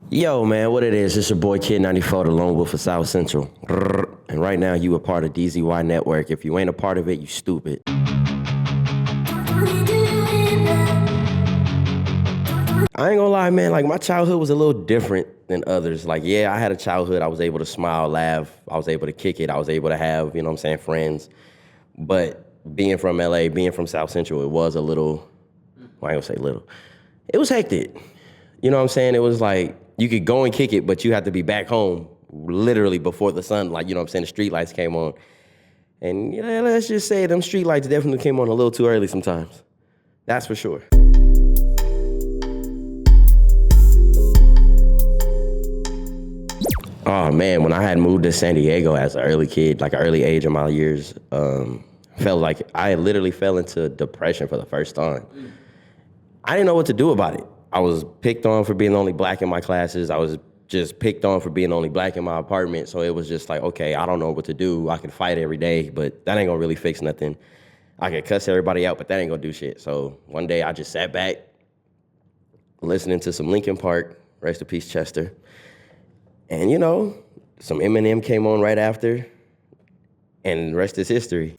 Yo, man, what it is? It's your boy Kid 94, the lone wolf of South Central. And right now, you a part of DZY Network. If you ain't a part of it, you stupid. I ain't gonna lie, man, like my childhood was a little different than others. Like, yeah, I had a childhood. I was able to smile, laugh. I was able to kick it. I was able to have, you know what I'm saying, friends. But being from LA, being from South Central, it was a little, well, I ain't gonna say little. It was hectic. You know what I'm saying? It was like, you could go and kick it, but you had to be back home literally before the sun, like, you know what I'm saying, the street lights came on. And, you know, let's just say them street lights definitely came on a little too early sometimes. That's for sure. Oh, man, when I had moved to San Diego as an early kid, like an early age of my years, felt like I literally fell into depression for the first time. I didn't know what to do about it. I was picked on for being the only black in my classes. I was just picked on for being the only black in my apartment. So it was just like, okay, I don't know what to do. I can fight every day, but that ain't gonna really fix nothing. I can cuss everybody out, but that ain't gonna do shit. So one day I just sat back, listening to some Linkin Park, rest in peace Chester. And you know, some Eminem came on right after, and the rest is history.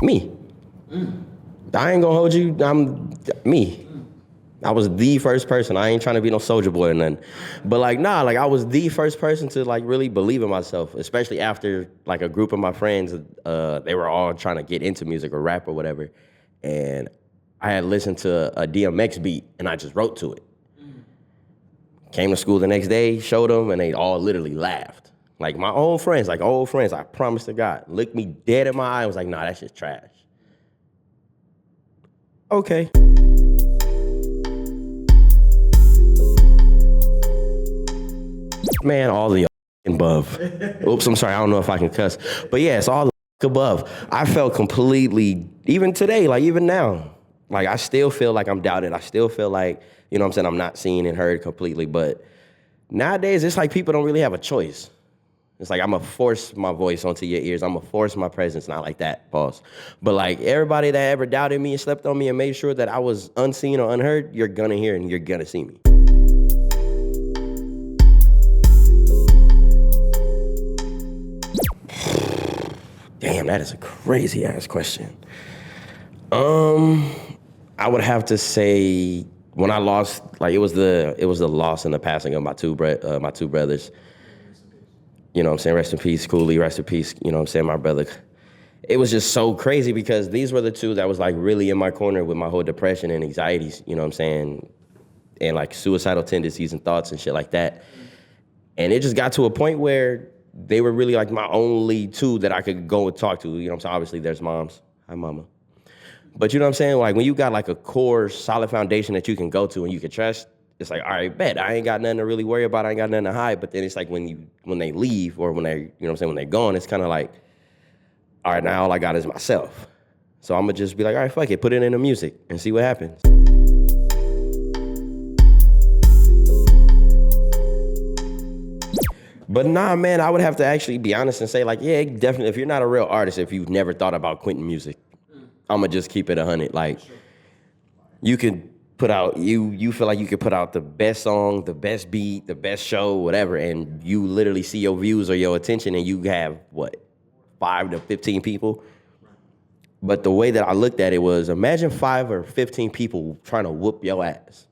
Me. I ain't gonna hold you, I'm me. I was the first person. I ain't trying to be no soldier boy or nothing. But like, nah, like I was the first person to like really believe in myself, especially after like a group of my friends, they were all trying to get into music or rap or whatever. And I had listened to a DMX beat and I just wrote to it. Came to school the next day, showed them, and they all literally laughed. Like my own friends, like old friends, I promise to God, looked me dead in my eye and was like, nah, that shit's trash. Okay. Man, all the above. Oops, I'm sorry, I don't know if I can cuss. But yeah, it's all the above. I felt completely, even today, like even now, like I still feel like I'm doubted. I still feel like, you know what I'm saying, I'm not seen and heard completely. But nowadays, it's like people don't really have a choice. It's like I'm gonna force my voice onto your ears. I'm gonna force my presence, not like that, boss. But like everybody that ever doubted me and slept on me and made sure that I was unseen or unheard, you're gonna hear and you're gonna see me. Damn, that is a crazy ass question. I would have to say when I lost, like it was the loss and the passing of my two brothers. You know what I'm saying? Rest in peace, Cooley, rest in peace, you know what I'm saying, my brother. It was just so crazy because these were the two that was like really in my corner with my whole depression and anxieties, you know what I'm saying? And like suicidal tendencies and thoughts and shit like that. And it just got to a point where they were really like my only two that I could go and talk to. You know what I'm saying? Obviously there's moms. Hi, mama. But you know what I'm saying? Like when you got like a core solid foundation that you can go to and you can trust, it's like, all right, bet, I ain't got nothing to really worry about. I ain't got nothing to hide. But then it's like when they leave or when they, you know what I'm saying, when they're gone, it's kind of like, all right, now all I got is myself. So I'm gonna just be like, all right, fuck it, put it in the music and see what happens. But nah, man, I would have to actually be honest and say like, yeah, definitely, if you're not a real artist, if you've never thought about quitting music, I'm gonna just keep it 100. Like, you could put out, you feel like you could put out the best song, the best beat, the best show, whatever, and you literally see your views or your attention and you have, what, 5 to 15 people? But the way that I looked at it was, imagine 5 or 15 people trying to whoop your ass.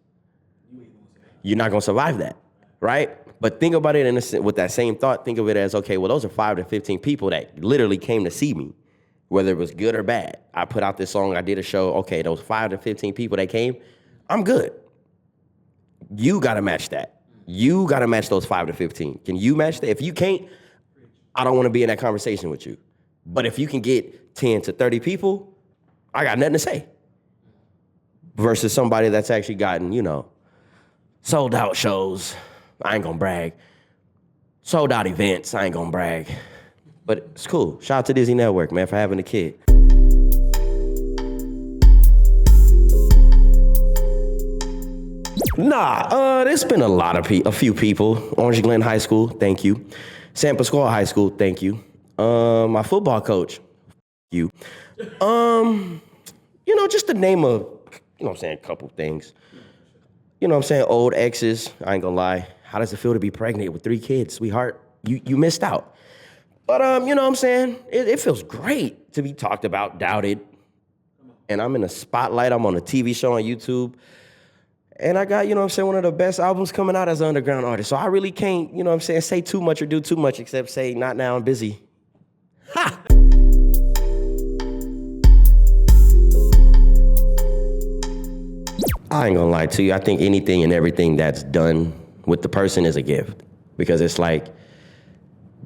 You're not gonna survive that, right? But think about it with that same thought, think of it as, okay, well, those are 5 to 15 people that literally came to see me, whether it was good or bad. I put out this song, I did a show, okay, those 5 to 15 people that came, I'm good. You gotta match that. You gotta match those 5 to 15. Can you match that? If you can't, I don't wanna be in that conversation with you. But if you can get 10 to 30 people, I got nothing to say. Versus somebody that's actually gotten, you know, sold out shows, I ain't gonna brag. Sold out events, I ain't gonna brag. But it's cool. Shout out to DZY Network, man, for having a kid. Nah, there's been a few people. Orange Glen High School, thank you. San Pasqual High School, thank you. My football coach, you. You know, just to name you know what I'm saying, a couple things. You know what I'm saying, old exes, I ain't gonna lie. How does it feel to be pregnant with 3 kids, sweetheart? You missed out. But, you know what I'm saying, it feels great to be talked about, doubted. And I'm in a spotlight, I'm on a TV show on YouTube. And I got, you know what I'm saying, one of the best albums coming out as an underground artist. So I really can't, you know what I'm saying, say too much or do too much except say, not now, I'm busy. Ha! I ain't gonna lie to you. I think anything and everything that's done with the person is a gift. Because it's like,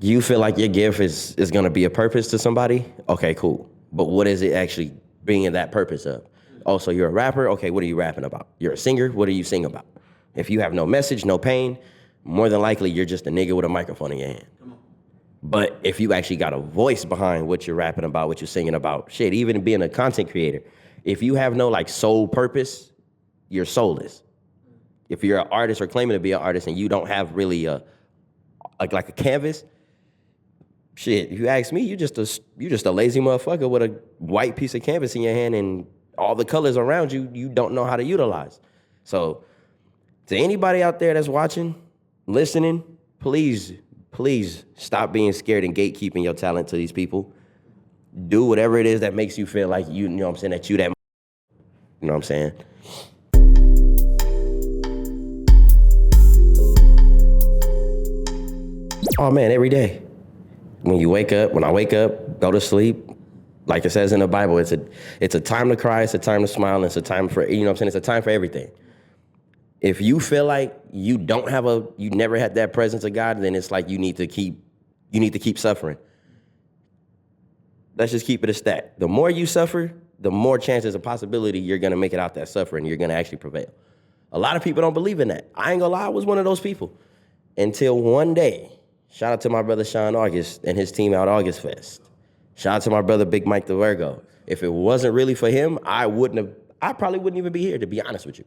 you feel like your gift is gonna be a purpose to somebody? Okay, cool. But what is it actually bringing that purpose of? Oh, so you're a rapper? Okay, what are you rapping about? You're a singer? What do you sing about? If you have no message, no pain, more than likely you're just a nigga with a microphone in your hand. But if you actually got a voice behind what you're rapping about, what you're singing about, shit, even being a content creator, if you have no like sole purpose, you're soulless. If you're an artist or claiming to be an artist and you don't have really a canvas, shit, if you ask me, you just a lazy motherfucker with a white piece of canvas in your hand and all the colors around you, you don't know how to utilize. So to anybody out there that's watching, listening, please stop being scared and gatekeeping your talent to these people. Do whatever it is that makes you feel like you know what I'm saying, that you that, you know what I'm saying? Oh man, every day. When I wake up, go to sleep, like it says in the Bible, it's a time to cry, it's a time to smile, and it's a time for, you know what I'm saying, it's a time for everything. If you feel like you never had that presence of God, then it's like you need to keep suffering. Let's just keep it a stat. The more you suffer, the more chances of possibility you're gonna make it out that suffering, you're gonna actually prevail. A lot of people don't believe in that. I ain't gonna lie, I was one of those people. Until one day, shout out to my brother Sean August and his team out August Fest. Shout out to my brother Big Mike the Virgo. If it wasn't really for him, I probably wouldn't even be here, to be honest with you.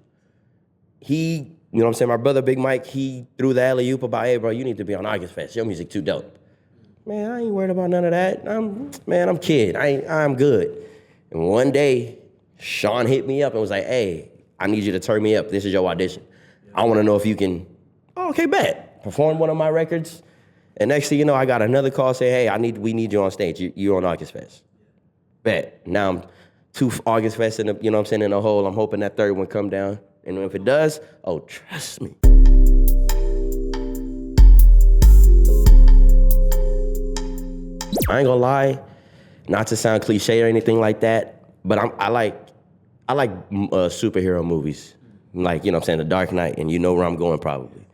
He, you know what I'm saying, my brother Big Mike, he threw the alley-oop about, hey bro, you need to be on August Fest. Your music too dope. Man, I ain't worried about none of that. I'm kid, I'm good. And one day, Sean hit me up and was like, hey, I need you to turn me up. This is your audition. I wanna know if you can, okay, bet. Perform one of my records. And next thing you know, I got another call saying, hey, we need you on stage. You're on August Fest. Bet. Now I'm 2 August Fest in the, you know what I'm saying, in the hole. I'm hoping that third one come down. And if it does, oh, trust me. I ain't gonna lie, not to sound cliche or anything like that, but I like superhero movies. Like, you know what I'm saying, The Dark Knight, and you know where I'm going probably.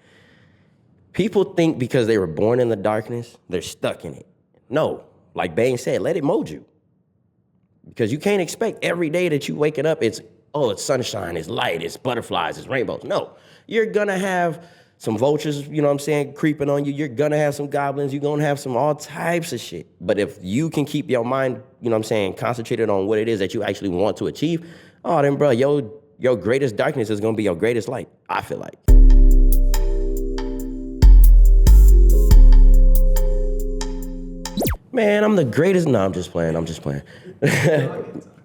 People think because they were born in the darkness, they're stuck in it. No, like Bane said, let it mold you. Because you can't expect every day that you waking up, it's sunshine, it's light, it's butterflies, it's rainbows. No, you're gonna have some vultures, you know what I'm saying, creeping on you. You're gonna have some goblins, you're gonna have some all types of shit. But if you can keep your mind, you know what I'm saying, concentrated on what it is that you actually want to achieve, oh, then bro, your greatest darkness is gonna be your greatest light, I feel like. Man, I'm the greatest. No, I'm just playing.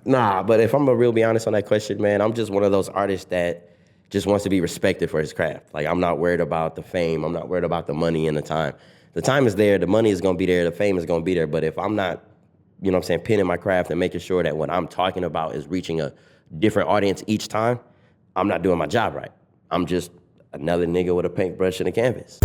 Nah, but if I'm gonna real be honest on that question, man, I'm just one of those artists that just wants to be respected for his craft. Like, I'm not worried about the fame. I'm not worried about the money and the time. The time is there. The money is gonna be there. The fame is gonna be there. But if I'm not, you know what I'm saying, pinning my craft and making sure that what I'm talking about is reaching a different audience each time, I'm not doing my job right. I'm just another nigga with a paintbrush and a canvas.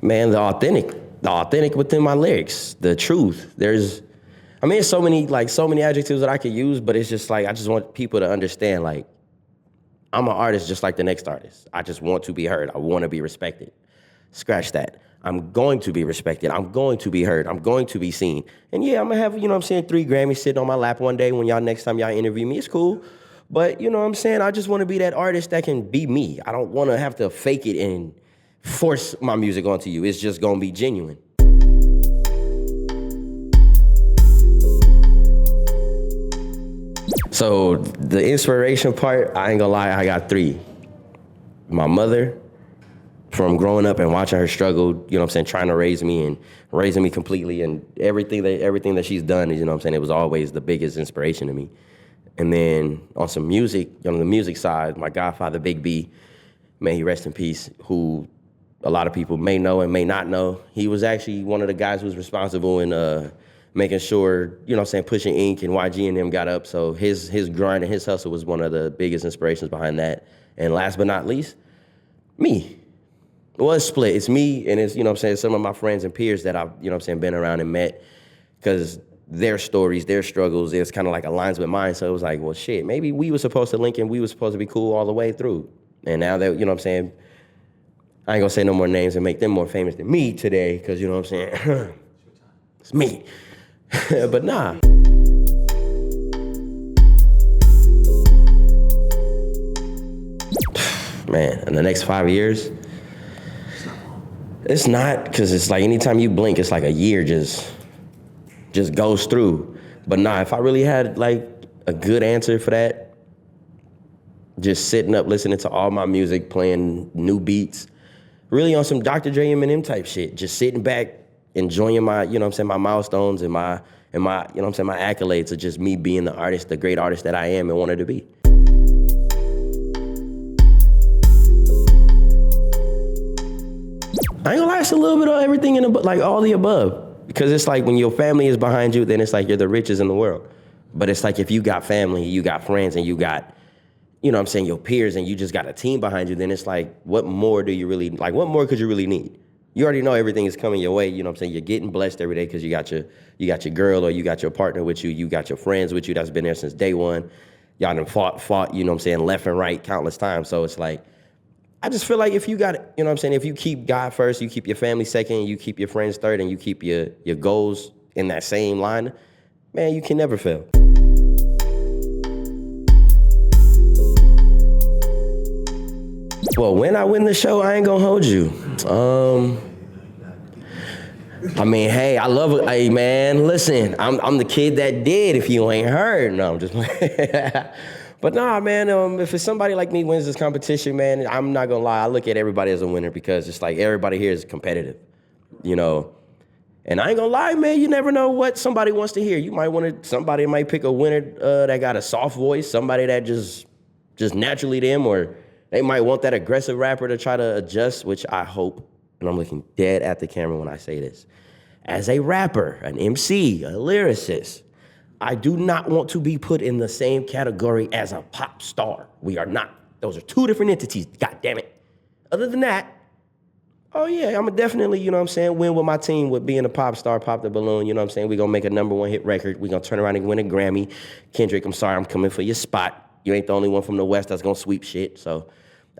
Man, the authentic within my lyrics, the truth. There's so many adjectives that I could use, but it's just like, I just want people to understand, like, I'm an artist just like the next artist. I just want to be heard. I want to be respected. Scratch that. I'm going to be respected. I'm going to be heard. I'm going to be seen. And yeah, I'm gonna have, you know what I'm saying, 3 Grammys sitting on my lap one day when next time y'all interview me. It's cool. But you know what I'm saying? I just want to be that artist that can be me. I don't want to have to fake it and force my music onto you. It's just gonna be genuine. So the inspiration part, I ain't gonna lie, I got 3. My mother, from growing up and watching her struggle, you know what I'm saying, trying to raise me and raising me completely, and everything that she's done is, you know what I'm saying, it was always the biggest inspiration to me. And then on some music, on the music side, my godfather, Big B, may he rest in peace, who a lot of people may know and may not know. He was actually one of the guys who was responsible in making sure, you know what I'm saying, Pushing Ink and YG and them got up. So his grind and his hustle was one of the biggest inspirations behind that. And last but not least, me. Well, it's split. It's me and it's, you know what I'm saying, some of my friends and peers that I've, you know what I'm saying, been around and met, because their stories, their struggles, it's kind of like aligns with mine. So it was like, well, shit, maybe we were supposed to link and we were supposed to be cool all the way through. And now that, you know what I'm saying, I ain't gonna say no more names and make them more famous than me today, because, you know what I'm saying, it's me. But nah. Man, in the next 5 years, it's not, because it's like anytime you blink, it's like a year just goes through. But nah, if I really had like a good answer for that, just sitting up, listening to all my music, playing new beats, really on some Dr. Dre and Eminem type shit, just sitting back, enjoying my, you know what I'm saying, my milestones and my, you know what I'm saying, my accolades of just me being the artist, the great artist that I am and wanted to be. I ain't gonna lie, it's a little bit of everything like all the above. Because it's like when your family is behind you, then it's like you're the richest in the world. But it's like if you got family, you got friends, and you got, you know what I'm saying, your peers, and you just got a team behind you, then it's like, what more do you really, like what more could you really need? You already know everything is coming your way, you know what I'm saying? You're getting blessed every day because you got your girl or you got your partner with you, you got your friends with you that's been there since day one. Y'all done fought, you know what I'm saying, left and right countless times. So it's like, I just feel like if you got, you know what I'm saying, if you keep God first, you keep your family second, you keep your friends third, and you keep your goals in that same line, man, you can never fail. Well, when I win the show, I ain't gonna hold you. I mean, hey, I love it. Hey, man, listen, I'm the kid that did, if you ain't heard. No, I'm just playing. But nah, man, if it's somebody like me wins this competition, man, I'm not gonna lie, I look at everybody as a winner, because it's like everybody here is competitive, you know? And I ain't gonna lie, man, you never know what somebody wants to hear. You might somebody might pick a winner that got a soft voice, somebody that just naturally them, or they might want that aggressive rapper to try to adjust, which I hope, and I'm looking dead at the camera when I say this, as a rapper, an MC, a lyricist, I do not want to be put in the same category as a pop star. We are not. Those are two different entities, God damn it. Other than that, oh yeah, I'm definitely, you know what I'm saying, win with my team with being a pop star, pop the balloon, you know what I'm saying? We're gonna make a #1 hit record. We're gonna turn around and win a Grammy. Kendrick, I'm sorry, I'm coming for your spot. You ain't the only one from the West that's gonna sweep shit. So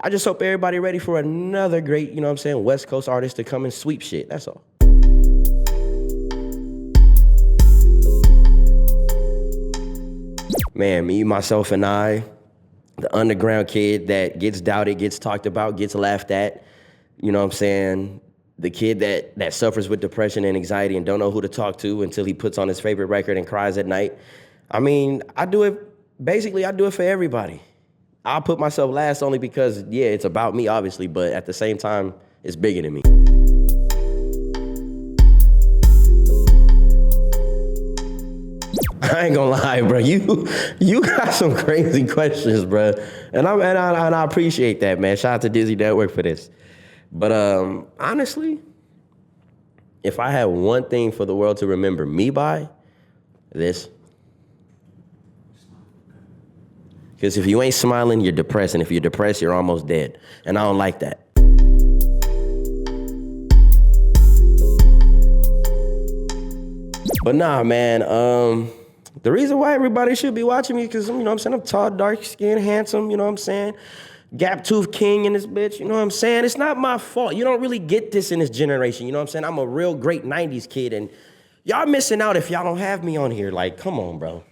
I just hope everybody ready for another great, you know what I'm saying, West Coast artist to come and sweep shit, that's all. Man, me, myself, and I, the underground kid that gets doubted, gets talked about, gets laughed at, you know what I'm saying? The kid that suffers with depression and anxiety and don't know who to talk to until he puts on his favorite record and cries at night. I mean, I do it for everybody. I'll put myself last only because, yeah, it's about me, obviously, but at the same time, it's bigger than me. I ain't gonna lie, bro. You got some crazy questions, bro, and I appreciate that, man. Shout out to DZY Network for this. But honestly, if I had one thing for the world to remember me by, this. Because if you ain't smiling, you're depressed, and if you're depressed, you're almost dead, and I don't like that. But nah, man. The reason why everybody should be watching me, because, you know what I'm saying, I'm tall, dark-skinned, handsome, you know what I'm saying? Gap-tooth king in this bitch, you know what I'm saying? It's not my fault. You don't really get this in this generation, you know what I'm saying? I'm a real great 90s kid, and y'all missing out if y'all don't have me on here. Like, come on, bro.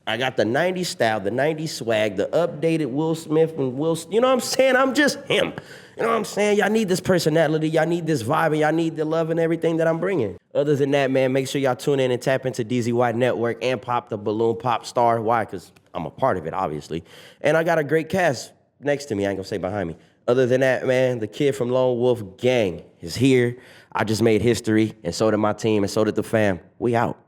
I got the 90s style, the 90s swag, the updated Will Smith and you know what I'm saying? I'm just him. You know what I'm saying? Y'all need this personality, y'all need this vibe, and y'all need the love and everything that I'm bringing. Other than that, man, make sure y'all tune in and tap into DZY Network and Pop the Balloon Pop Star. Why? Because I'm a part of it, obviously. And I got a great cast next to me. I ain't gonna say behind me. Other than that, man, the kid from Lone Wolf Gang is here. I just made history, and so did my team, and so did the fam. We out.